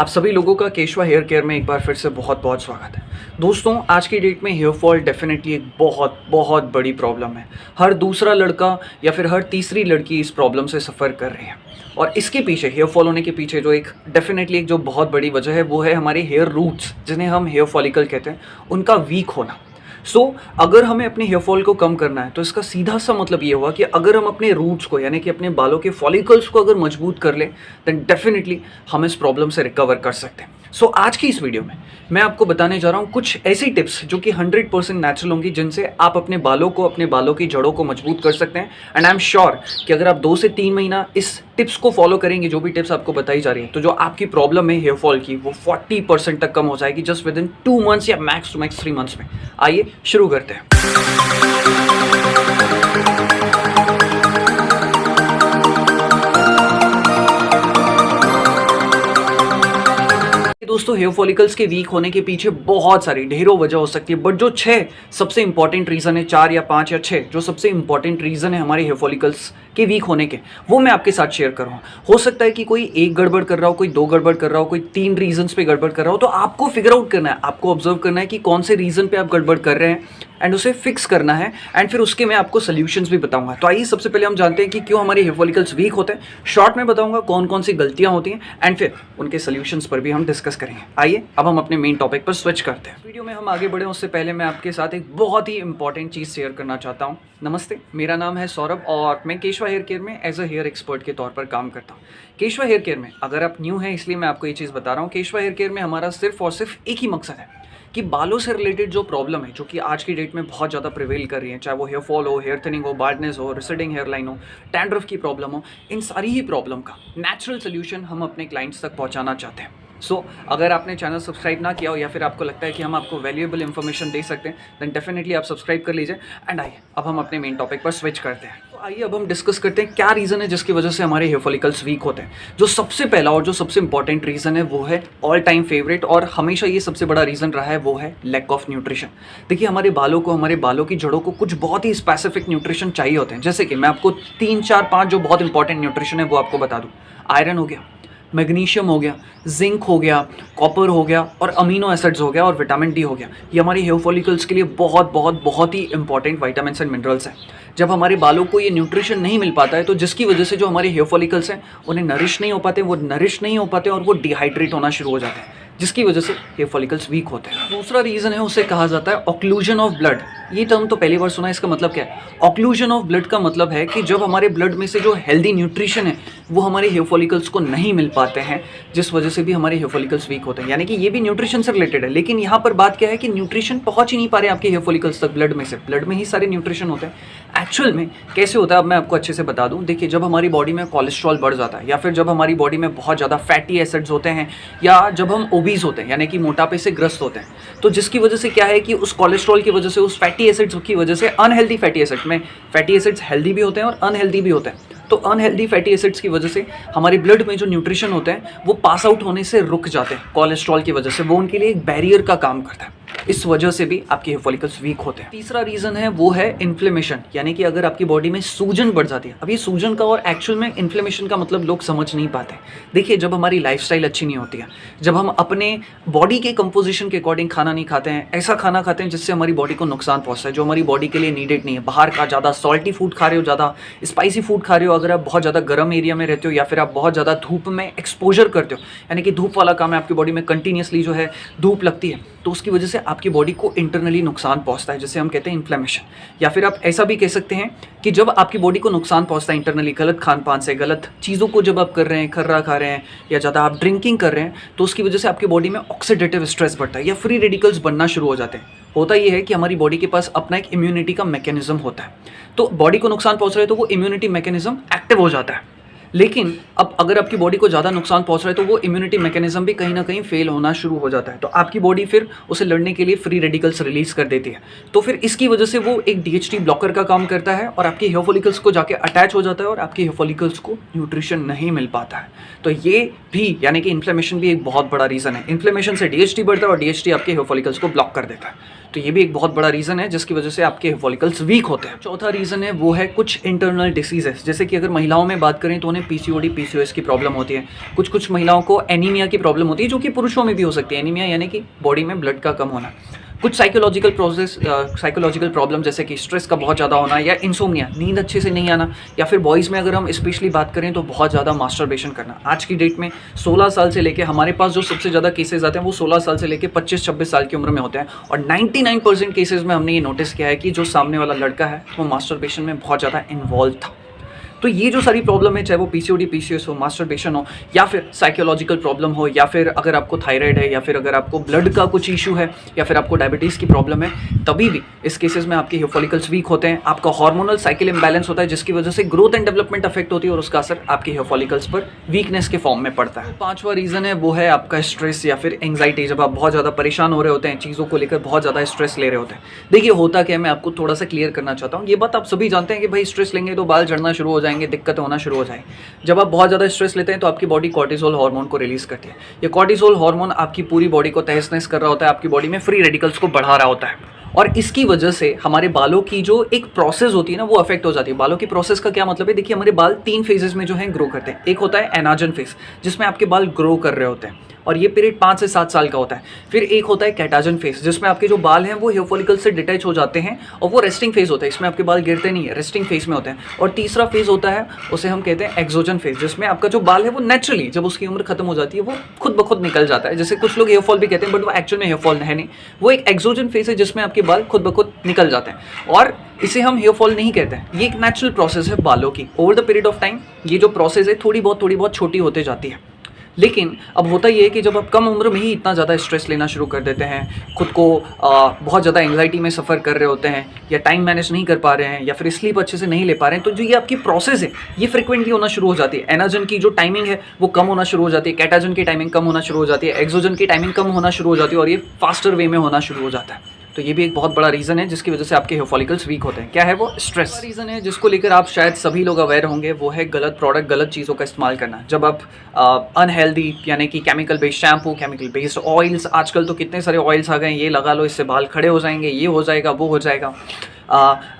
आप सभी लोगों का केशवा हेयर केयर में एक बार फिर से बहुत बहुत स्वागत है। दोस्तों, आज की डेट में हेयर फॉल डेफिनेटली एक बहुत बहुत बड़ी प्रॉब्लम है। हर दूसरा लड़का या फिर हर तीसरी लड़की इस प्रॉब्लम से सफ़र कर रही है और इसके पीछे, हेयर फॉल होने के पीछे जो एक डेफिनेटली एक जो बहुत बड़ी वजह है वो है हमारे हेयर रूट्स, जिन्हें हम हेयर फॉलिकल कहते हैं, उनका वीक होना। अगर हमें अपने हेयर फॉल को कम करना है तो इसका सीधा सा मतलब ये हुआ कि अगर हम अपने रूट्स को यानी कि अपने बालों के फॉलिकल्स को अगर मजबूत कर लें देन डेफिनेटली हम इस प्रॉब्लम से रिकवर कर सकते हैं। आज की इस वीडियो में मैं आपको बताने जा रहा हूँ कुछ ऐसी टिप्स जो कि 100% नेचुरल होंगी, जिनसे आप अपने बालों की जड़ों को मजबूत कर सकते हैं। एंड आई एम श्योर कि अगर आप 2 से 3 महीना इस टिप्स को फॉलो करेंगे, जो भी टिप्स आपको बताई जा रही है, तो जो आपकी प्रॉब्लम है हेयर फॉल की, वो 40% तक कम हो जाएगी जस्ट विद इन 2 मंथ्स या मैक्स टू मैक्स 3 मंथ्स में। आइए शुरू करते हैं। दोस्तों, हेयर फॉलिकल्स के वीक होने के पीछे बहुत सारी ढेरों वजह हो सकती है, बट जो 6 सबसे इंपॉर्टेंट रीज़न है, 4 या 5 या 6 जो सबसे इंपॉर्टेंट रीज़न है हमारे हेयर फॉलिकल्स के वीक होने के, वो मैं आपके साथ शेयर कर रहा हूँ। हो सकता है कि कोई एक गड़बड़ कर रहा हो, कोई 2 गड़बड़ कर रहा हो, कोई 3 रीजंस पे गड़बड़ कर रहा हो, तो आपको फिगर आउट करना है, आपको ऑब्जर्व करना है कि कौन से रीज़न पे आप गड़बड़ कर रहे हैं एंड उसे फिक्स करना है। एंड फिर उसके मैं आपको सॉल्यूशंस भी बताऊंगा। तो आइए सबसे पहले हम जानते हैं कि क्यों हमारे हेयर फॉलिकल्स वीक होते हैं। शॉर्ट में बताऊंगा कौन कौन सी गलतियां होती हैं एंड फिर उनके सॉल्यूशंस पर भी हम डिस्कस करेंगे। आइए अब हम अपने मेन टॉपिक पर स्विच करते हैं। वीडियो में हम आगे बढ़े उससे पहले मैं आपके साथ एक बहुत ही इंपॉर्टेंट चीज़ शेयर करना चाहता हूँ। नमस्ते, मेरा नाम है सौरभ और मैं केशवा हेयर केयर में एज अ हेयर एक्सपर्ट के तौर पर काम करता हूँ। केशवा हेयर केयर में अगर आप न्यू हैं इसलिए मैं आपको ये चीज़ बता रहा हूँ, केशवा हेयर केयर में हमारा सिर्फ और सिर्फ एक ही मकसद है कि बालों से रिलेटेड जो प्रॉब्लम है, जो कि आज की डेट में बहुत ज़्यादा प्रिवेल कर रही है, चाहे वो हेयर फॉल हो, हेयर थिनिंग हो, बार्डनेस हो, रिसेडिंग हेयर लाइन हो, डैंड्रफ की प्रॉब्लम हो, इन सारी ही प्रॉब्लम का नेचुरल सोल्यूशन हम अपने क्लाइंट्स तक पहुंचाना चाहते हैं। अगर आपने चैनल सब्सक्राइब ना किया हो या फिर आपको लगता है कि हम आपको वैल्यूएबल इन्फॉर्मेशन दे सकते हैं देन डेफिनेटली आप सब्सक्राइब कर लीजिए। एंड आइए अब हम अपने मेन टॉपिक पर स्विच करते हैं। आइए अब हम डिस्कस करते हैं क्या रीज़न है जिसकी वजह से हमारे हेयर फॉलिकल्स वीक होते हैं। जो सबसे पहला और जो सबसे इंपॉर्टेंट रीज़न है वो है ऑल टाइम फेवरेट, और हमेशा ये सबसे बड़ा रीज़न रहा है, वो है लैक ऑफ न्यूट्रिशन। देखिए, हमारे बालों की जड़ों को कुछ बहुत ही स्पेसिफिक न्यूट्रिशन चाहिए होते हैं। जैसे कि मैं आपको 3, 4, 5 जो बहुत इंपॉर्टेंट न्यूट्रिशन है वो आपको बता दूँ। आयरन हो गया, मैग्नीशियम हो गया, जिंक हो गया, कॉपर हो गया और अमीनो एसिड्स हो गया और विटामिन डी हो गया। ये हमारे हेयर फॉलिकल्स के लिए बहुत बहुत बहुत ही इंपॉर्टेंट विटामिन्स एंड मिनरल्स हैं। जब हमारे बालों को ये न्यूट्रिशन नहीं मिल पाता है तो जिसकी वजह से जो हमारे हेयर फॉलिकल्स हैं उन्हें नरिश नहीं हो पाते, और वो डिहाइड्रेट होना शुरू हो जाते हैं, जिसकी वजह से हेयर फॉलिकल्स वीक होते हैं। दूसरा रीज़न है, उसे कहा जाता है ऑक्लूजन ऑफ ब्लड। ये टर्म तो पहली बार सुना है, इसका मतलब क्या है? ऑक्लूजन ऑफ ब्लड का मतलब है कि जब हमारे ब्लड में से जो हेल्दी न्यूट्रिशन है वो हमारे हेयर फॉलिकल्स को नहीं मिल पाते हैं, जिस वजह से भी हमारे हेयर फॉलिकल्स वीक होते हैं। यानी कि ये भी न्यूट्रिशन से रिलेटेड है, लेकिन यहाँ पर बात क्या है कि न्यूट्रिशन पहुँच ही नहीं पा रहे आपके हेयर फॉलिकल्स तक ब्लड में ही सारे न्यूट्रिशन होते हैं। एक्चुअल में कैसे होता है अब मैं आपको अच्छे से बता दूं। देखिए, जब हमारी बॉडी में कोलेस्ट्रॉल बढ़ जाता है या फिर जब हमारी बॉडी में बहुत ज़्यादा फैटी एसिड्स होते हैं या जब हम ओबीज होते हैं यानी कि मोटापे से ग्रस्त होते हैं, तो जिसकी वजह से क्या है कि उस कोलेस्ट्रॉल की वजह से, उस फैटी एसिड्स की वजह से, अनहेल्दी फैटी एसिड में फैटी एसिड्स हेल्दी भी होते हैं और अनहेल्दी भी होते हैं, तो अनहेल्दी फैटी एसिड्स की वजह से हमारे ब्लड में जो न्यूट्रिशन होते हैं वो पास आउट होने से रुक जाते हैं कोलेस्ट्रॉल की वजह से। वो उनके लिए एक बैरियर का काम करता है, इस वजह से भी आपके हेयर फॉलिकल्स वीक होते हैं। तीसरा रीज़न है वो है इन्फ्लेमेशन, यानी कि अगर आपकी बॉडी में सूजन बढ़ जाती है। अब ये सूजन का और एक्चुअल में इन्फ्लेमेशन का मतलब लोग समझ नहीं पाते। देखिए, जब हमारी लाइफस्टाइल अच्छी नहीं होती है, जब हम अपने बॉडी के कंपोजिशन के अकॉर्डिंग खाना नहीं खाते हैं, ऐसा खाना खाते हैं जिससे हमारी बॉडी को नुकसान पहुँचता है, जो हमारी बॉडी के लिए नीडेड नहीं है, बाहर का ज़्यादा सॉल्टी फूड खा रहे हो, ज़्यादा स्पाइसी फूड खा रहे हो, अगर आप बहुत ज़्यादा गर्म एरिया में रहते हो या फिर आप बहुत ज़्यादा धूप में एक्सपोजर करते हो, यानी कि धूप वाला काम है, आपकी बॉडी में कंटिन्यूसली जो है धूप लगती है, तो उसकी वजह से आपकी बॉडी को इंटरनली नुकसान पहुंचता है, जिसे हम कहते हैं इन्फ्लेमेशन। या फिर आप ऐसा भी कह सकते हैं कि जब आपकी बॉडी को नुकसान पहुंचता है इंटरनली गलत खान पान से, गलत चीज़ों को जब आप कर रहे हैं, खर्रा खा रहे हैं या ज़्यादा आप ड्रिंकिंग कर रहे हैं, तो उसकी वजह से आपकी बॉडी में ऑक्सीडेटिव स्ट्रेस बढ़ता है या फ्री रेडिकल्स बनना शुरू हो जाते हैं। होता यह है कि हमारी बॉडी के पास अपना एक इम्यूनिटी का मैकेनिज्म होता है, तो बॉडी को नुकसान पहुंच रहा है तो वो इम्यूनिटी मैकेनिज्म एक्टिव हो जाता है। लेकिन अब अगर आपकी बॉडी को ज़्यादा नुकसान पहुंच रहा है तो वो इम्यूनिटी मैकेनिज्म भी कहीं ना कहीं फेल होना शुरू हो जाता है, तो आपकी बॉडी फिर उसे लड़ने के लिए फ्री रेडिकल्स रिलीज कर देती है, तो फिर इसकी वजह से वो एक डीएचटी ब्लॉकर का काम करता है और आपके हेयर फॉलिकल्स को जाके अटैच हो जाता है और आपके हेयर फॉलिकल्स को न्यूट्रिशन नहीं मिल पाता है। तो ये भी यानी कि इन्फ्लेमेशन भी एक बहुत बड़ा रीज़न है। इन्फ्लेमेशन से डीएचटी बढ़ता है और डीएचटी आपके हेयर फॉलिकल्स को ब्लॉक कर देता है। तो ये भी एक बहुत बड़ा रीज़न है जिसकी वजह से आपके हेयर फॉलिकल्स वीक होते हैं। चौथा रीज़न है वो है कुछ इंटरनल डिसीजेस, जैसे कि अगर महिलाओं में बात करें तो उन्हें पीसीओडी पीसीओएस की प्रॉब्लम होती है। कुछ महिलाओं को एनीमिया की प्रॉब्लम होती है, जो कि पुरुषों में भी हो सकती है। एनीमिया यानी कि बॉडी में ब्लड का कम होना। कुछ साइकोलॉजिकल प्रॉब्लम जैसे कि स्ट्रेस का बहुत ज़्यादा होना या इंसोम्निया, नींद अच्छे से नहीं आना, या फिर बॉयज़ में अगर हम स्पेशली बात करें तो बहुत ज़्यादा मास्टरबेशन करना। आज की डेट में 16 साल से लेके हमारे पास जो सबसे ज़्यादा केसेस आते हैं वो 16 साल से लेके 25-26 साल की उम्र में होते हैं, और 99% केसेस में हमने ये नोटिस किया है कि जो सामने वाला लड़का है वो मास्टरबेशन में बहुत ज़्यादा इन्वॉल्व था। तो ये जो सारी प्रॉब्लम है, चाहे वो पीसीओडी पीसीओएस हो, मास्टरबेशन हो, या फिर साइकोलॉजिकल प्रॉब्लम हो, या फिर अगर आपको थायराइड है, या फिर अगर आपको ब्लड का कुछ इशू है, या फिर आपको डायबिटीज़ की प्रॉब्लम है, तभी भी इस केसेस में आपके हेयर फॉलिकल्स वीक होते हैं। आपका हार्मोनल साइकिल इम्बैलेंस होता है जिसकी वजह से ग्रोथ एंड डेवलपमेंट अफेक्ट होती है, और उसका असर आपके हेयर फॉलिकल्स पर वीकनेस के फॉर्म में पड़ता है। पांचवा रीज़न है वो है आपका स्ट्रेस या फिर एंग्जाइटी। जब आप बहुत ज़्यादा परेशान हो रहे होते हैं, चीज़ों को लेकर बहुत ज़्यादा स्ट्रेस ले रहे होते हैं। देखिए होता क्या है, मैं आपको थोड़ा सा क्लियर करना चाहता हूँ। ये बात आप सभी जानते हैं कि भाई स्ट्रेस लेंगे तो बाल झड़ना शुरू हो जाएंगे, दिक्कत होना शुरू हो जाए। जब आप बहुत ज़्यादा स्ट्रेस लेते हैं तो आपकी बॉडी कॉर्टिसोल हार्मोन को रिलीज करती है। ये कॉर्टिसोल हार्मोन आपकी पूरी बॉडी को तहस नहस कर रहा होता है, आपकी बॉडी में फ्री रेडिकल्स को बढ़ा रहा होता है, और इसकी वजह से हमारे बालों की जो एक प्रोसेस होती है ना वो अफेक्ट हो जाती है। बालों की प्रोसेस का क्या मतलब है? देखिए हमारे बाल 3 फेजेस में जो है ग्रो करते हैं। एक होता है एनाजन फेज जिसमें आपके बाल ग्रो कर रहे होते हैं, और ये पीरियड 5 से 7 साल का होता है। फिर एक होता है कैटाजन फेज जिसमें आपके जो बाल हैं वो हेयर फॉलिकल से डिटैच हो जाते हैं, और वो रेस्टिंग फेज होता है, इसमें आपके बाल गिरते नहीं है, रेस्टिंग फेज में होते हैं। और तीसरा फेज होता है उसे हम कहते हैं एक्सोजन फेज, जिसमें आपका जो बाल है वो नेचुरली जब उसकी उम्र खत्म हो जाती है वो खुद ब खुद निकल जाता है। जैसे कुछ लोग हेयर फॉल भी कहते हैं बट वो एक्चुअल में हेयर फॉल है नहीं, वो एक एक्सोजन फेज है जिसमें आपके बाल खुद ब खुद निकल जाते हैं, और इसे हम हेयर फॉल नहीं कहते हैं। ये एक नेचुरल प्रोसेस है बालों की। Over the period of time ये जो प्रोसेस है थोड़ी बहुत छोटी होते जाती है। लेकिन अब होता ये है कि जब आप कम उम्र में ही इतना ज़्यादा स्ट्रेस लेना शुरू कर देते हैं, खुद को बहुत ज़्यादा एंग्जाइटी में सफ़र कर रहे होते हैं, या टाइम मैनेज नहीं कर पा रहे हैं, या फिर स्लीप अच्छे से नहीं ले पा रहे हैं, तो जो ये आपकी प्रोसेस है ये फ्रिक्वेंटली होना शुरू हो जाती है। एनाजन की जो टाइमिंग है वो कम होना शुरू हो जाती है, कैटाजन की टाइमिंग कम होना शुरू हो जाती है, एक्सोजन की टाइमिंग कम होना शुरू हो जाती है, और ये फास्टर वे में होना शुरू हो जाता है। तो ये भी एक बहुत बड़ा रीज़न है जिसकी वजह से आपके हेयर फॉलिकल्स वीक होते हैं। क्या है वो? स्ट्रेस। रीज़न है जिसको लेकर आप शायद सभी लोग अवेयर होंगे, वो है गलत प्रोडक्ट, गलत चीज़ों का इस्तेमाल करना। जब आप अनहेल्दी यानी कि chemical based shampoo, chemical based oils, आजकल तो कितने सारे ऑयल्स आ गए हैं, ये लगा लो इससे बाल खड़े हो जाएंगे, ये हो जाएगा, वो हो जाएगा।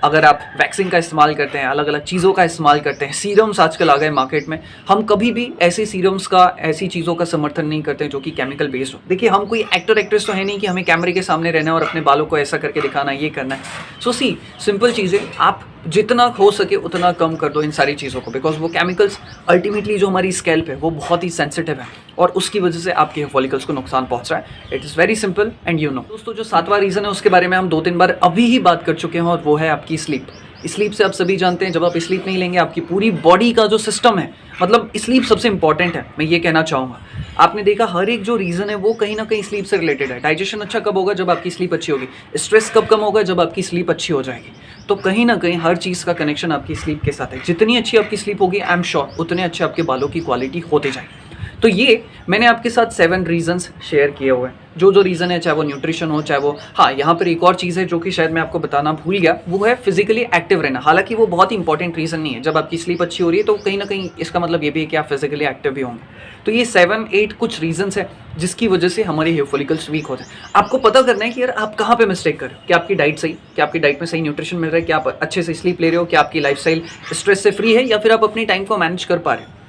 अगर आप वैक्सिंग का इस्तेमाल करते हैं, अलग अलग चीज़ों का इस्तेमाल करते हैं, सीरम्स आजकल आ गए मार्केट में, हम कभी भी ऐसे सीरम्स का, ऐसी चीज़ों का समर्थन नहीं करते जो कि केमिकल बेस्ड हो। देखिए हम कोई एक्टर एक्ट्रेस तो है नहीं कि हमें कैमरे के सामने रहना है और अपने बालों को ऐसा करके दिखाना है, ये करना है। सो सिंपल चीज़ें आप जितना हो सके उतना कम कर दो इन सारी चीज़ों को, बिकॉज वो केमिकल्स अल्टीमेटली जो हमारी स्कैल्प है वो बहुत ही सेंसिटिव है, और उसकी वजह से आपके हेयर फॉलिकल्स को नुकसान पहुंच रहा है। It is very simple and you know. दोस्तों जो 7वां रीज़न है उसके बारे में हम 2-3 बार अभी ही बात कर चुके हैं, और वो है आपकी स्लीप। स्लीप से आप सभी जानते हैं, जब आप स्लीप नहीं लेंगे आपकी पूरी बॉडी का जो सिस्टम है, मतलब स्लीप सबसे इंपॉर्टेंट है, मैं ये कहना चाहूँगा। आपने देखा हर एक जो रीज़न है वो कहीं ना कहीं स्लीप से रिलेटेड है। डाइजेशन अच्छा कब होगा? जब आपकी स्लीप अच्छी होगी। स्ट्रेस कब कम होगा? जब आपकी स्लीप अच्छी हो जाएगी। तो कहीं ना कहीं हर चीज़ का कनेक्शन आपकी स्लीप के साथ है। जितनी अच्छी आपकी स्लीप होगी, आई एम श्योर उतने अच्छे आपके बालों की क्वालिटी होते जाएगी। तो ये मैंने आपके साथ 7 रीजंस शेयर किए हुए हैं। जो रीज़न है, चाहे वो न्यूट्रिशन हो, चाहे वो, हाँ यहाँ पर एक और चीज़ है जो कि शायद मैं आपको बताना भूल गया, वो है फिजिकली एक्टिव रहना। हालांकि वो बहुत ही इंपॉर्टेंट रीज़न नहीं है। जब आपकी स्लीप अच्छी हो रही है तो कहीं ना कहीं इसका मतलब ये भी है कि आप फिजिकली एक्टिव भी होंगे। तो ये 7-8 कुछ रीजंस है जिसकी वजह से हमारे हेयर फॉलिकल्स वीक होते हैं। आपको पता करना है कि यार आप कहाँ पे मिस्टेक कर रहे हो। क्या आपकी डाइट सही, क्या आपकी डाइट में सही न्यूट्रिशन मिल रहा है, क्या आप अच्छे से स्लीप ले रहे हो, क्या आपकी लाइफस्टाइल स्ट्रेस से फ्री है, या फिर आप अपनी टाइम को मैनेज कर पा रहे हो।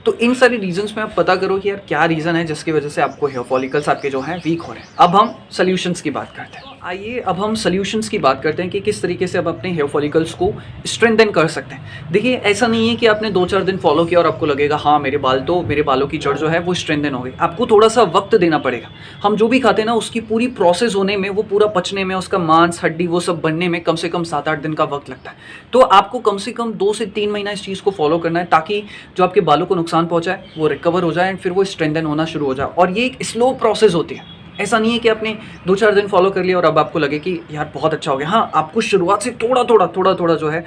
तो इन सारी रीजंस में आप पता करो कि यार क्या रीज़न है जिसकी वजह से आपको हेयर फॉलिकल्स आपके जो हैं वीक हो रहे हैं। अब हम सॉल्यूशंस की बात करते हैं। आइए अब हम सॉल्यूशंस की बात करते हैं कि किस तरीके से आप अपने हेयर फॉलिकल्स को स्ट्रेंथन कर सकते हैं। देखिए ऐसा नहीं है कि आपने 2-4 दिन फॉलो किया और आपको लगेगा हाँ मेरे बालों की जड़ जो है वो स्ट्रेंथन हो गई। आपको थोड़ा सा वक्त देना पड़ेगा। हम जो भी खाते हैं ना उसकी पूरी प्रोसेस होने में, वो पूरा पचने में, उसका मांस हड्डी वो सब बनने में कम से कम 7-8 दिन का वक्त लगता है। तो आपको कम से कम 2 से 3 महीना इस चीज़ को फॉलो करना है, ताकि जो आपके बालों को नुकसान पहुँचाए वो रिकवर हो जाए एंड फिर वो स्ट्रेंथन होना शुरू हो जाए। और ये एक स्लो प्रोसेस होती है। ऐसा नहीं है कि आपने 2-4 दिन फॉलो कर लिया और अब आपको लगे कि यार बहुत अच्छा हो गया। हाँ, आपको शुरुआत से थोड़ा जो है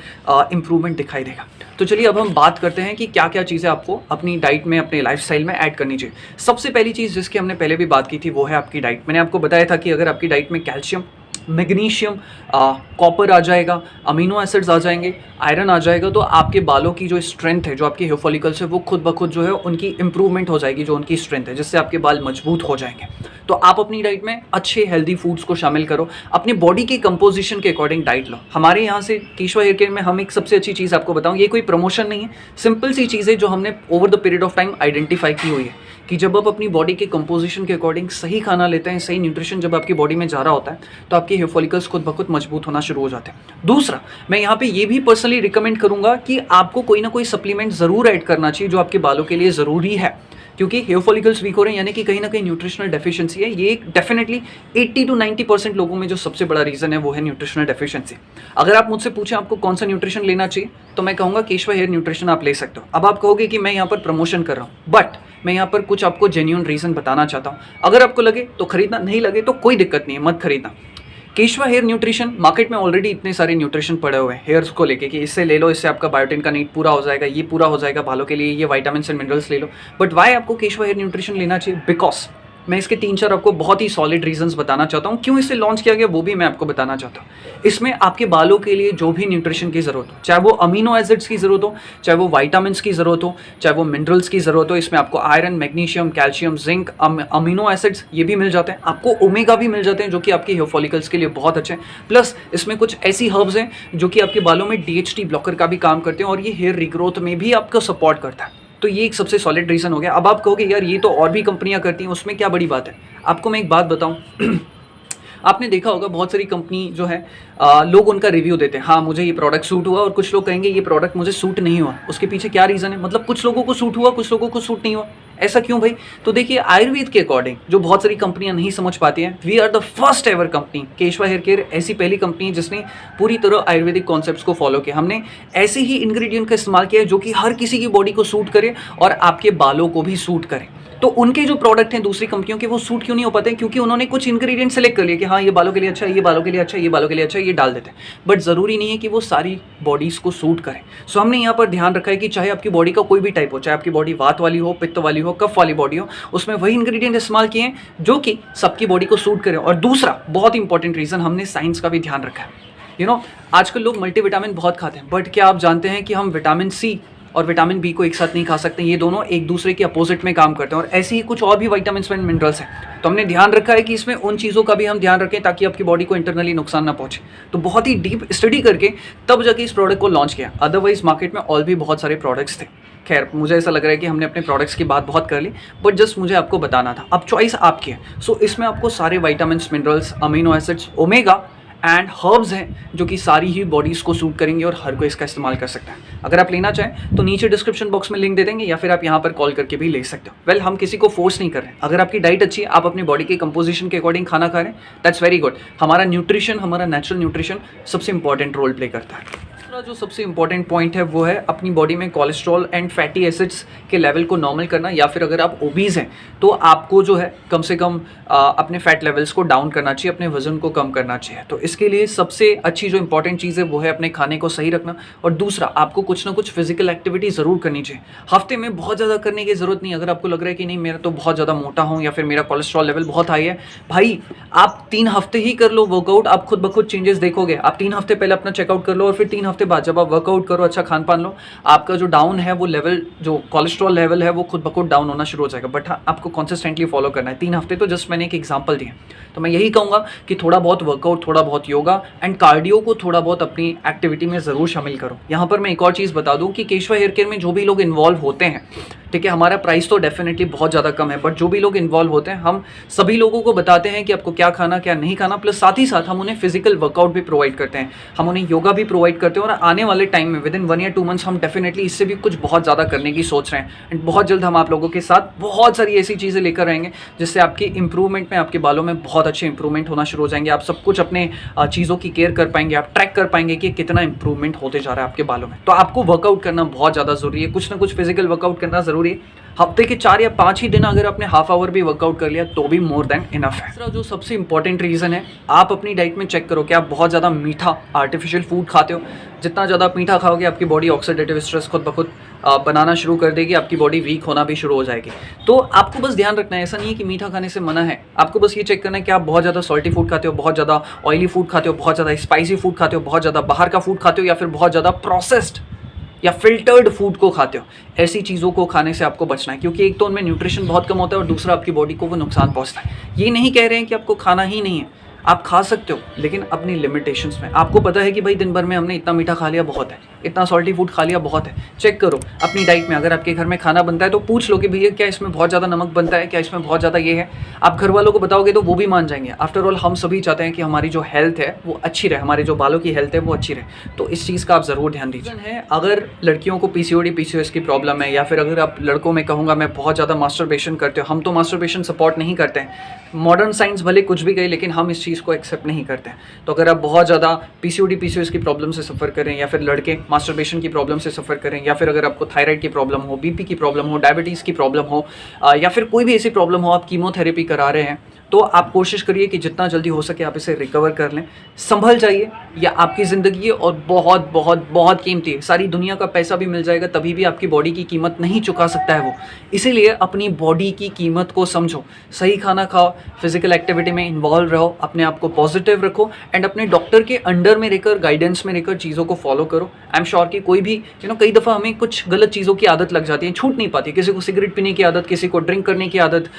इम्प्रूवमेंट दिखाई देगा। तो चलिए अब हम बात करते हैं कि क्या क्या चीज़ें आपको अपनी डाइट में, अपने लाइफस्टाइल में ऐड करनी चाहिए। सबसे पहली चीज़ जिसकी हमने पहले भी बात की थी वो है आपकी डाइट। मैंने आपको बताया था कि अगर आपकी डाइट में कैल्शियम, मैग्नीशियम, कॉपर आ जाएगा, अमीनो एसिड्स आ जाएंगे, आयरन आ जाएगा, तो आपके बालों की जो स्ट्रेंथ है, जो आपके हेयर फॉलिकल्स है, वो खुद ब खुद जो है उनकी इंप्रूवमेंट हो जाएगी, जो उनकी स्ट्रेंथ है, जिससे आपके बाल मजबूत हो जाएंगे। तो आप अपनी डाइट में अच्छे हेल्दी फूड्स को शामिल करो, अपनी बॉडी के कंपोजिशन के अकॉर्डिंग डाइट लो। हमारे यहाँ से केशवा हेयर केयर में हम एक सबसे अच्छी चीज़ आपको बताऊँ, ये कोई प्रमोशन नहीं है, सिंपल सी चीज़ है जो हमने over the period of time identify की हुई है कि जब आप अपनी बॉडी के कंपोजिशन के अकॉर्डिंग सही खाना लेते हैं, सही न्यूट्रिशन जब आपकी बॉडी में जा रहा होता है, तो आपके हेयर फॉलिकल्स खुद ब खुद मजबूत होना शुरू हो जाते हैं। दूसरा, मैं यहाँ पे ये भी पर्सनली रिकमेंड करूँगा कि आपको कोई ना कोई सप्लीमेंट ज़रूर ऐड करना चाहिए जो आपके बालों के लिए ज़रूरी है, क्योंकि हेयर फॉलिकल्स वीक हो रहे हैं यानी कि कहीं ना कहीं न्यूट्रिशनल डेफिशिएंसी है। ये एक डेफिनेटली 80 to 90% लोगों में जो सबसे बड़ा रीज़न है वो है न्यूट्रिशनल डेफिशिएंसी। अगर आप मुझसे पूछें आपको कौन सा न्यूट्रिशन लेना चाहिए, तो मैं कहूँगा केशवा हेयर न्यूट्रिशन आप ले सकते हो। अब आप कहोगे कि मैं यहाँ पर प्रमोशन कर रहा हूँ, बट मैं यहाँ पर कुछ आपको जेन्युइन रीज़न बताना चाहता हूँ। अगर आपको लगे तो खरीदना, नहीं लगे तो कोई दिक्कत नहीं है, मत खरीदना। केशवा हेयर न्यूट्रिशन, मार्केट में ऑलरेडी इतने सारे न्यूट्रिशन पड़े हुए हैं हेयर्स को लेके कि इससे ले लो, इससे आपका बायोटिन का नीड पूरा हो जाएगा, ये पूरा हो जाएगा बालों के लिए, ये विटामिन एंड मिनरल्स ले लो। बट वाई आपको केशवा हेयर न्यूट्रिशन लेना चाहिए? बिकॉज मैं इसके 3-4 आपको बहुत ही सॉलिड रीजंस बताना चाहता हूँ। क्यों इसे लॉन्च किया गया वो भी मैं आपको बताना चाहता हूँ। इसमें आपके बालों के लिए जो भी न्यूट्रिशन की ज़रूरत हो, चाहे वो अमीनो एसिड्स की ज़रूरत हो, चाहे वो वाइटामिन की ज़रूरत हो, चाहे वो मिनरल्स की ज़रूरत हो, इसमें आपको iron, magnesium, calcium, zinc, amino acids ये भी मिल जाते हैं, आपको ओमेगा भी मिल जाते हैं जो कि आपके हेयर फॉलिकल्स के लिए बहुत अच्छे हैं। प्लस इसमें कुछ ऐसी हर्ब्स हैं जो कि आपके बालों में DHT ब्लॉकर का भी काम करते हैं और ये हेयर रिग्रोथ में भी आपको सपोर्ट करता है। तो ये एक सबसे सॉलिड रीज़न हो गया। अब आप कहोगे यार ये तो और भी कंपनियां करती हैं, उसमें क्या बड़ी बात है? आपको मैं एक बात बताऊं आपने देखा होगा बहुत सारी कंपनी जो है लोग उनका रिव्यू देते हैं, हाँ मुझे ये प्रोडक्ट सूट हुआ, और कुछ लोग कहेंगे ये प्रोडक्ट मुझे सूट नहीं हुआ। उसके पीछे क्या रीज़न है? मतलब कुछ लोगों को सूट हुआ, कुछ लोगों को सूट नहीं हुआ। ऐसा क्यों भाई? तो देखिए आयुर्वेद के अकॉर्डिंग जो बहुत सारी कंपनियां नहीं समझ पाती हैं, we are the first ever company, Keshava hair care ऐसी पहली कंपनी है जिसने पूरी तरह आयुर्वेदिक कॉन्सेप्ट्स को फॉलो किया। हमने ऐसे ही इंग्रेडिएंट का इस्तेमाल किया है जो कि हर किसी की बॉडी को सूट करे और आपके बालों को भी सूट करे। तो उनके जो प्रोडक्ट हैं दूसरी कंपनियों के, वो सूट क्यों नहीं हो पाते? क्योंकि उन्होंने कुछ इंग्रेडिएंट सेलेक्ट कर लिए कि हाँ ये बालों के लिए अच्छा है, ये बालों के लिए अच्छा है, ये बालों के लिए अच्छा है, ये डाल देते हैं। बट ज़रूरी नहीं है कि वो सारी बॉडीज़ को सूट करें। सो हमने यहाँ पर ध्यान रखा है कि चाहे आपकी बॉडी का कोई भी टाइप हो, चाहे आपकी बॉडी वात वाली हो, पित्त वाली हो, कफ वाली बॉडी हो, उसमें वही इंग्रेडिएंट इस्तेमाल किए हैं जो कि सबकी बॉडी को सूट करें। और दूसरा बहुत इंपॉर्टेंट रीज़न, हमने साइंस का भी ध्यान रखा है। आजकल लोग मल्टीविटामिन बहुत खाते हैं, बट क्या आप जानते हैं कि हम विटामिन C और विटामिन B को एक साथ नहीं खा सकते? ये दोनों एक दूसरे के अपोजिट में काम करते हैं, और ऐसे ही कुछ और भी विटामिन एंड मिनरल्स हैं। तो हमने ध्यान रखा है कि इसमें उन चीज़ों का भी हम ध्यान रखें ताकि आपकी बॉडी को इंटरनली नुकसान ना पहुंचे। तो बहुत ही डीप स्टडी करके तब जाके इस प्रोडक्ट को लॉन्च किया। अदरवाइज मार्केट में और भी बहुत सारे प्रोडक्ट्स थे। खैर मुझे ऐसा लग रहा है कि हमने अपने प्रोडक्ट्स की बात बहुत कर ली, बट जस्ट मुझे आपको बताना था। अब चॉइस आपकी है। सो इसमें आपको सारे vitamin, minerals, amino acids, omega and herbs हैं जो कि सारी ही बॉडीज़ को सूट करेंगे और हर कोई इसका इस्तेमाल कर सकता है। अगर आप लेना चाहें तो नीचे डिस्क्रिप्शन बॉक्स में लिंक दे देंगे, या फिर आप यहाँ पर कॉल करके भी ले सकते हो। वेल हम किसी को फोर्स नहीं कर रहे हैं। अगर आपकी डाइट अच्छी है, आप अपनी बॉडी के कंपोजिशन के अकॉर्डिंग खाना खा रहे हैं, दैट्स वेरी गुड। हमारा न्यूट्रिशन, हमारा नेचुरल न्यूट्रिशन सबसे इंपॉर्टेंट रोल प्ले करता है। दूसरा जो सबसे इंपॉर्टेंट पॉइंट है वो है अपनी बॉडी में कोलेस्ट्रॉल एंड फैटी एसिड्स के लेवल को नॉर्मल करना, या फिर अगर आप ओबीज हैं तो आपको जो है कम से कम अपने फैट लेवल्स को डाउन करना चाहिए, अपने वजन को कम करना चाहिए। तो इसके लिए सबसे अच्छी जो इंपॉर्टेंट चीज़ है वो है अपने खाने को सही रखना, और दूसरा आपको कुछ ना कुछ फिजिकल एक्टिविटी ज़रूर करनी चाहिए। हफ्ते में बहुत ज़्यादा करने की ज़रूरत नहीं। अगर आपको लग रहा है कि नहीं मेरा तो बहुत ज़्यादा मोटा हूँ या फिर मेरा कोलेस्ट्रॉल लेवल बहुत हाई है, भाई आप 3 हफ्ते ही कर लो वर्कआउट, आप खुद ब खुद चेंजेस देखोगे। आप 3 हफ्ते पहले अपना चेकआउट कर लो और फिर 3 हफ्ते बाद जब आप वर्कआउट करो, अच्छा खान पान लो, आपका जो डाउन है वो लेवल, जो कोलेस्ट्रॉल लेवल है वो खुद ब खुद डाउन होना शुरू हो जाएगा। बट हाँ आपको कंसिस्टेंटली फॉलो करना है। 3 हफ्ते तो जस्ट मैंने एक एग्जांपल दिया। तो मैं यही कहूँगा कि थोड़ा बहुत वर्कआउट, थोड़ा बहुत योगा एंड कार्डियो को थोड़ा बहुत अपनी एक्टिविटी में ज़रूर शामिल करो। यहाँ पर मैं एक और चीज़ बता दूँ कि केशवा हेयर केयर में जो भी लोग इन्वॉल्व होते हैं, ठीक है, हमारा प्राइस तो डेफिनेटली बहुत ज़्यादा कम है, बट जो भी लोग इन्वॉल्व होते हैं हम सभी लोगों को बताते हैं कि आपको क्या खाना क्या नहीं खाना। प्लस साथ ही साथ हम उन्हें फिजिकल वर्कआउट भी प्रोवाइड करते हैं, हम उन्हें योगा भी प्रोवाइड करते हैं। और आने वाले टाइम में विद इन 1 या 2 मंथ्स हम डेफिनेटली इससे भी कुछ बहुत ज़्यादा करने की सोच रहे हैं। एंड बहुत जल्द हम आप लोगों के साथ बहुत सारी ऐसी चीज़ें लेकर आएंगे जिससे आपके इंप्रूवमेंट में, आपके बालों में बहुत अच्छे इंप्रूवमेंट होना शुरू हो जाएंगे। आप सब कुछ अपने चीज़ों की केयर कर पाएंगे, आप ट्रैक कर पाएंगे कि कितना इंप्रूवमेंट होते जा रहा है आपके बालों में। तो आपको वर्कआउट करना बहुत ज़्यादा ज़रूरी है, कुछ ना कुछ फिजिकल वर्कआउट करना ज़रूरी है। हफ्ते के 4 या 5 ही दिन अगर आपने हाफ आवर भी वर्कआउट कर लिया तो भी मोर देन इनफ है। दूसरा जो सबसे इंपॉर्टेंट रीज़न है, आप अपनी डाइट में चेक करो कि आप बहुत ज़्यादा मीठा आर्टिफिशियल फूड खाते हो। जितना ज़्यादा आप मीठा खाओगे आपकी बॉडी ऑक्सीडेटिव स्ट्रेस खुद ब खुद बनाना शुरू कर देगी, आपकी बॉडी वीक होना भी शुरू हो जाएगी। तो आपको बस ध्यान रखना है, ऐसा नहीं है कि मीठा खाने से मना है, आपको बस ये चेक करना है कि आप बहुत ज़्यादा सॉल्टी फूड खाते हो, बहुत ज़्यादा ऑयली फूड खाते हो, बहुत ज़्यादा स्पाइसी फूड खाते हो, बहुत ज़्यादा बाहर का फूड खाते हो, या फिर बहुत ज़्यादा प्रोसेस्ड या फिल्टर्ड फूड को खाते हो, ऐसी चीज़ों को खाने से आपको बचना है, क्योंकि एक तो उनमें न्यूट्रिशन बहुत कम होता है और दूसरा आपकी बॉडी को वो नुकसान पहुंचता है। ये नहीं कह रहे हैं कि आपको खाना ही नहीं है, आप खा सकते हो लेकिन अपनी लिमिटेशंस में। आपको पता है कि भाई दिन भर में हमने इतना मीठा खा लिया बहुत है, इतना सॉल्टी फूड खा लिया बहुत है, चेक करो अपनी डाइट में। अगर आपके घर में खाना बनता है तो पूछ लो कि भैया क्या इसमें बहुत ज़्यादा नमक बनता है, क्या इसमें बहुत ज़्यादा ये है। आप घर वालों को बताओगे तो वो भी मान जाएंगे। आफ्टर ऑल हम सभी चाहते हैं कि हमारी जो हेल्थ है वो अच्छी रहे, हमारे जो बालों की हेल्थ है वो अच्छी रहे, तो इस चीज़ का आप ज़रूर ध्यान दीजिए। है अगर लड़कियों को पीसीओडी पीसीओएस की प्रॉब्लम है, या फिर अगर आप लड़कों में कहूँगा मैं बहुत ज़्यादा मास्टरबेशन करते हो, हम तो मास्टरबेशन सपोर्ट नहीं करते हैं, मॉडर्न साइंस भले कुछ भी कहे लेकिन हम इस चीज़ को एक्सेप्ट नहीं करते हैं। तो अगर आप बहुत ज़्यादा पीसीओडी पीसीओएस की प्रॉब्लम से सफ़र करें, या फिर लड़के मास्टरबेशन की प्रॉब्लम से सफ़र करें, या फिर अगर आपको थायराइड की प्रॉब्लम हो, बीपी की प्रॉब्लम हो, डायबिटीज़ की प्रॉब्लम हो, या फिर कोई भी ऐसी प्रॉब्लम हो, आप कीमोथेरेपी करा रहे हैं, तो आप कोशिश करिए कि जितना जल्दी हो सके आप इसे रिकवर कर लें। संभल जाइए, या आपकी ज़िंदगी है और बहुत बहुत बहुत कीमती है। सारी दुनिया का पैसा भी मिल जाएगा तभी भी आपकी बॉडी की कीमत नहीं चुका सकता है वो। इसीलिए अपनी बॉडी की कीमत को समझो, सही खाना खाओ, फिजिकल एक्टिविटी में इन्वॉल्व रहो, अपने आप को पॉजिटिव रखो, एंड अपने डॉक्टर के अंडर में रहकर, गाइडेंस में रहकर चीज़ों को फॉलो करो। आई एम श्योर कि कोई भी कई दफ़ा हमें कुछ गलत चीज़ों की आदत लग जाती है, छूट नहीं पाती। किसी को सिगरेट पीने की आदत, किसी को ड्रिंक करने की आदत,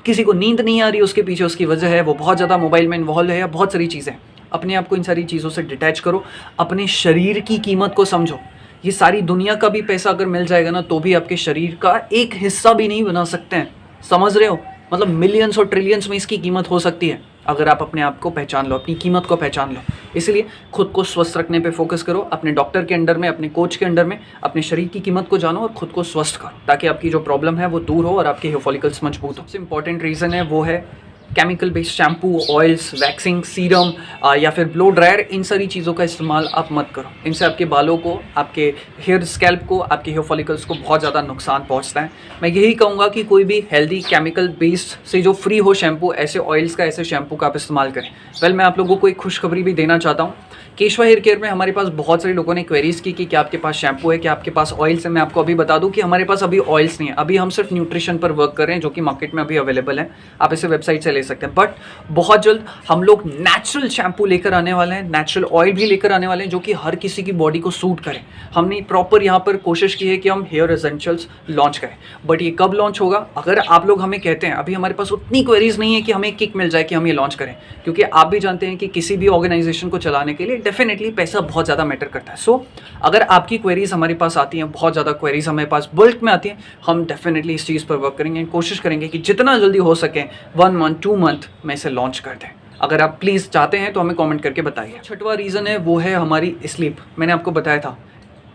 किसी को नींद नहीं आ रही, उसके पीछे उसकी वजह है वो बहुत ज़्यादा मोबाइल में इन्वॉल्व है, या बहुत सारी चीज़ें। अपने आप को इन सारी चीज़ों से डिटैच करो, अपने शरीर की कीमत को समझो। ये सारी दुनिया का भी पैसा अगर मिल जाएगा ना तो भी आपके शरीर का एक हिस्सा भी नहीं बना सकते हैं, समझ रहे हो? मतलब मिलियंस और ट्रिलियंस में इसकी कीमत हो सकती है अगर आप अपने आप को पहचान लो, अपनी कीमत को पहचान लो। इसलिए खुद को स्वस्थ रखने पे फोकस करो, अपने डॉक्टर के अंडर में, अपने कोच के अंडर में अपने शरीर की कीमत को जानो और खुद को स्वस्थ करो, ताकि आपकी जो प्रॉब्लम है वो दूर हो और आपके हेयर फॉलिकल्स मजबूत हो। सबसे इंपॉर्टेंट रीज़न है वो है chemical based shampoo, oils, waxing, serum या फिर ब्लो ड्रायर। इन सारी चीज़ों का इस्तेमाल आप मत करो। इनसे आपके बालों को, आपके हेयर स्कैल्प को, आपके हेयर फॉलिकल्स को बहुत ज़्यादा नुकसान पहुंचता है। मैं यही कहूँगा कि कोई भी हेल्दी केमिकल बेस्ड से जो फ्री हो शैम्पू, ऐसे ऑयल्स का, ऐसे शैम्पू का आप इस्तेमाल करें। वेल, मैं आप लोगों को एक खुशखबरी भी देना चाहता हूँ। केशवा हेयर केयर में हमारे पास बहुत सारे लोगों ने क्वेरीज की कि क्या आपके पास शैम्पू है, क्या आपके पास ऑयल्स है। मैं आपको अभी बता दूं कि हमारे पास अभी ऑयल्स नहीं है, अभी हम सिर्फ न्यूट्रिशन पर वर्क कर रहे हैं, जो कि मार्केट में अभी अवेलेबल है, आप इसे वेबसाइट से ले सकते हैं। बट बहुत जल्द हम लोग नेचुरल शैम्पू लेकर आने वाले हैं, नेचुरल ऑयल भी लेकर आने वाले हैं, जो कि हर किसी की बॉडी को सूट करे। हमने प्रॉपर यहाँ पर कोशिश की है कि हम हेयर एसेंशियल्स लॉन्च करें, बट ये कब लॉन्च होगा? अगर आप लोग हमें कहते हैं, अभी हमारे पास उतनी क्वेरीज नहीं है कि हमें किक मिल जाए कि हम ये लॉन्च करें, क्योंकि आप भी जानते हैं कि किसी भी ऑर्गेनाइजेशन को चलाने के लिए डेफिनेटली पैसा बहुत ज़्यादा मैटर करता है। सो अगर आपकी क्वेरीज हमारे पास आती हैं, बहुत ज़्यादा क्वेरीज हमारे पास बल्क में आती हैं, हम डेफिनेटली इस चीज़ पर वर्क करेंगे, कोशिश करेंगे कि जितना जल्दी हो सके 1 मंथ 2 मंथ में इसे लॉन्च कर दें। अगर आप प्लीज़ चाहते हैं तो हमें कमेंट करके बताइए। छठवां रीज़न है वो है हमारी स्लीप। मैंने आपको बताया था,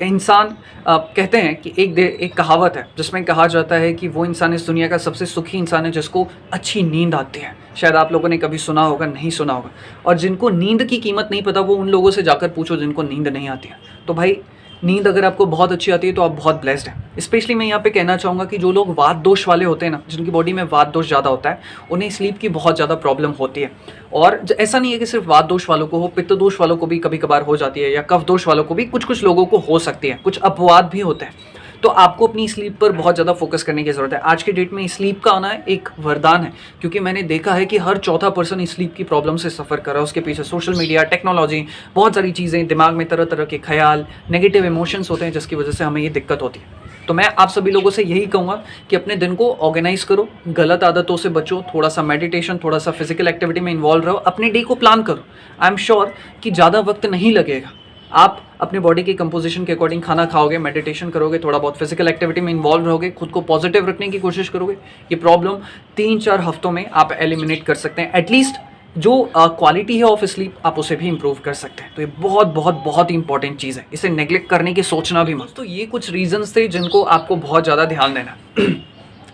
इंसान कहते हैं कि एक कहावत है जिसमें कहा जाता है कि वो इंसान इस दुनिया का सबसे सुखी इंसान है जिसको अच्छी नींद आती है। शायद आप लोगों ने कभी सुना होगा, नहीं सुना होगा। और जिनको नींद की कीमत नहीं पता, वो उन लोगों से जाकर पूछो जिनको नींद नहीं आती है। तो भाई, नींद अगर आपको बहुत अच्छी आती है तो आप बहुत ब्लेस्ड हैं। स्पेशली मैं यहाँ पे कहना चाहूँगा कि जो लोग वात दोष वाले होते हैं ना, जिनकी बॉडी में वात दोष ज़्यादा होता है, उन्हें स्लीप की बहुत ज़्यादा प्रॉब्लम होती है। और ऐसा नहीं है कि सिर्फ वात दोष वालों को हो, पित्त दोष वालों को भी कभी कभार हो जाती है, या कफ दोष वालों को भी कुछ लोगों को हो सकती है, कुछ अपवाद भी होते हैं। तो आपको अपनी स्लीप पर बहुत ज़्यादा फोकस करने की ज़रूरत है। आज के डेट में स्लीप का आना एक वरदान है, क्योंकि मैंने देखा है कि हर चौथा पर्सन स्लीप की प्रॉब्लम से सफ़र कर रहा है। उसके पीछे सोशल मीडिया, टेक्नोलॉजी, बहुत सारी चीज़ें, दिमाग में तरह तरह के ख्याल, नेगेटिव इमोशंस होते हैं, जिसकी वजह से हमें ये दिक्कत होती है। तो मैं आप सभी लोगों से यही कहूँगा कि अपने दिन को ऑर्गेनाइज करो, गलत आदतों से बचो, थोड़ा सा मेडिटेशन, थोड़ा सा फिजिकल एक्टिविटी में इन्वॉल्व रहो, अपने डे को प्लान करो। आई एम श्योर कि ज़्यादा वक्त नहीं लगेगा। आप अपने बॉडी की कंपोजिशन के अकॉर्डिंग खाना खाओगे, मेडिटेशन करोगे, थोड़ा बहुत फिजिकल एक्टिविटी में इन्वॉल्व रहोगे, खुद को पॉजिटिव रखने की कोशिश करोगे, ये प्रॉब्लम 3-4 हफ्तों में आप एलिमिनेट कर सकते हैं। एटलीस्ट जो क्वालिटी है ऑफ स्लीप, आप उसे भी इंप्रूव कर सकते हैं। तो ये बहुत बहुत बहुत ही इंपॉर्टेंट चीज़ है, इसे नेग्लेक्ट करने की सोचना भी मत। तो ये कुछ रीजंस थे जिनको आपको बहुत ज़्यादा ध्यान देना।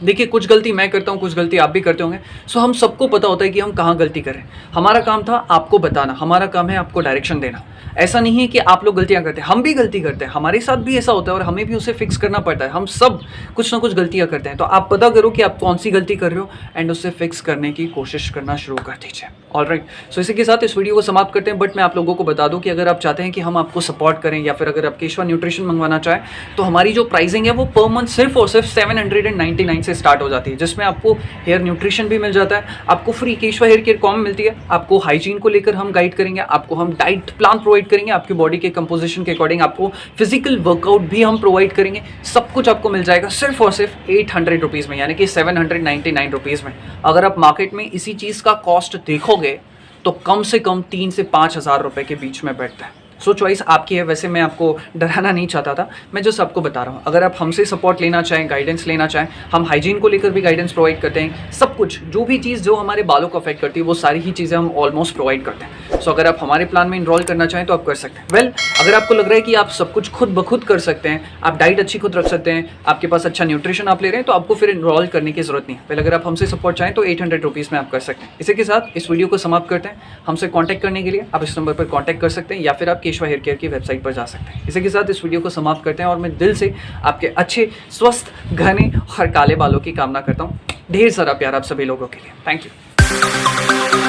देखिए, कुछ गलती मैं करता हूँ, कुछ गलती आप भी करते होंगे। सो हम सबको पता होता है कि हम कहाँ गलती कर रहे हैं। हमारा काम था आपको बताना, हमारा काम है आपको डायरेक्शन देना। ऐसा नहीं है कि आप लोग गलतियाँ करते हैं, हम भी गलती करते हैं, हमारे साथ भी ऐसा होता है और हमें भी उसे फिक्स करना पड़ता है। हम सब कुछ ना कुछ गलतियाँ करते हैं। तो आप पता करो कि आप कौन सी गलती कर रहे हो एंड उससे फिक्स करने की कोशिश करना शुरू कर दीजिए। ऑलराइट, सो इसी के साथ इस वीडियो को समाप्त करते हैं। बट मैं आप लोगों को बता दूं कि अगर आप चाहते हैं कि हम आपको सपोर्ट करें, या फिर अगर आप केशवा न्यूट्रिशन मंगवाना चाहें, तो हमारी जो प्राइसिंग है वो पर मंथ सिर्फ और सिर्फ 799 से स्टार्ट हो जाती है, जिसमें आपको हेयर न्यूट्रिशन भी मिल जाता है, आपको फ्री केशवा हेयर केयर कॉम मिलती है, आपको हाइजीन को लेकर हम गाइड करेंगे, आपको हम डाइट प्लान प्रोवाइड करेंगे, आपकी बॉडी के कंपोजिशन के अकॉर्डिंग आपको फिजिकल वर्कआउट भी हम प्रोवाइड करेंगे। सब कुछ आपको मिल जाएगा सिर्फ और सिर्फ 800 रुपीज़ में, यानी कि 799 रुपीज़ में। अगर आप मार्केट में इसी चीज़ का कॉस्ट देखोगे तो कम से कम 3 से 5 हज़ार रुपये के बीच में बैठता है। सो चॉइस आपकी है। वैसे मैं आपको डराना नहीं चाहता था, मैं जस्ट आपको बता रहा हूँ। अगर आप हमसे सपोर्ट लेना चाहें, गाइडेंस लेना चाहें, हम हाइजीन को लेकर भी गाइडेंस प्रोवाइड करते हैं। सब कुछ, जो भी चीज़ जो हमारे बालों को अफेक्ट करती है, वो सारी ही चीज़ें हम ऑलमोस्ट प्रोवाइड करते हैं। सो अगर आप हमारे प्लान में इनरोल करना चाहें तो आप कर सकते हैं। वेल, अगर आपको लग रहा है कि आप सब कुछ खुद ब खुद कर सकते हैं, आप डाइट अच्छी खुद रख सकते हैं, आपके पास अच्छा न्यूट्रिशन आप ले रहे हैं, तो आपको फिर इनरोल करने की जरूरत नहीं है। वेल, अगर आप हमसे सपोर्ट चाहें तो 800 रुपीज़ में आप कर सकते हैं। इसी के साथ इस वीडियो को समाप्त करते हैं। हमसे कॉन्टैक्ट करने के लिए आप इस नंबर पर कॉन्टैक्ट कर सकते हैं, या फिर आप केशवा हेयर केयर की वेबसाइट पर जा सकते हैं। इसी के साथ इस वीडियो को समाप्त करते हैं, और मैं दिल से आपके अच्छे, स्वस्थ, घने और काले बालों की कामना करता हूँ। ढेर सारा प्यार आप सभी लोगों के लिए। Thank you.